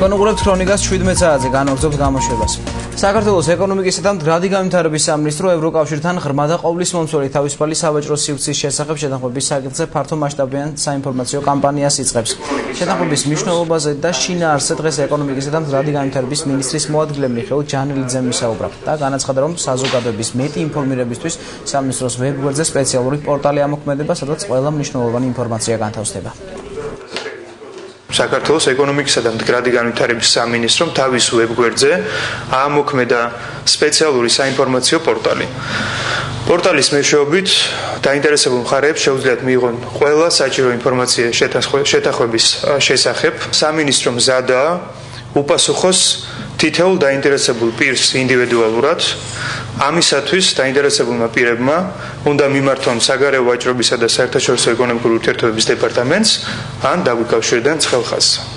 კონკრეტულად ქრონიკას 17 საათზე განაგრძობს გამოშვებას. საქართველოს ეკონომიკისა და მდგრადი განვითარების სამინისტრო ევროკავშირთან ღრმა და ყოვლისმომცველი თავისუფალი სავაჭრო სივრცის შესახებ შეთანხმების საკითხზე ფართო მასშტაბიან საინფორმაციო კამპანიას იწყებს. შეთანხმების მნიშვნელობაზე და შინაარსზე დღეს ეკონომიკისა და მდგრადი განვითარების მინისტრის მოადგილე მიხეილ ჯანელიძემ ისაუბრა და განაცხადა, რომ საზოგადოების მეტი ინფორმირებისთვის სამინისტროს ვებგვერდზე სპეციალური პორტალი ამოქმედება, სადაც ყველა მნიშვნელოვანი ინფორმაცია განთავსდება. საქართველოს ეკონომიკისა და მდგრადი განვითარების სამინისტრომ თავის ვებგვერდზე აამოქმედა სპეციალური საინფორმაციო პორტალი. პორტალის მეშვეობით დაინტერესებულ მხარეებს შეუძლიათ მიიღონ ყველა საჭირო ინფორმაცია შეთანხმების შესახებ. სამინისტრო მზადაა უპასუხოს თითოეულ დაინტერესებულ პირს ინდივიდუალურად. ამისათვის დაინტერესებულმა პირებმა უნდა მიმართონ საგარეო ვაჭრობისა და საერთაშორისო ეკონომიკური ურთიერთობების დეპარტამენტს ან დაგვიკავშირდნენ 9 ხაზს.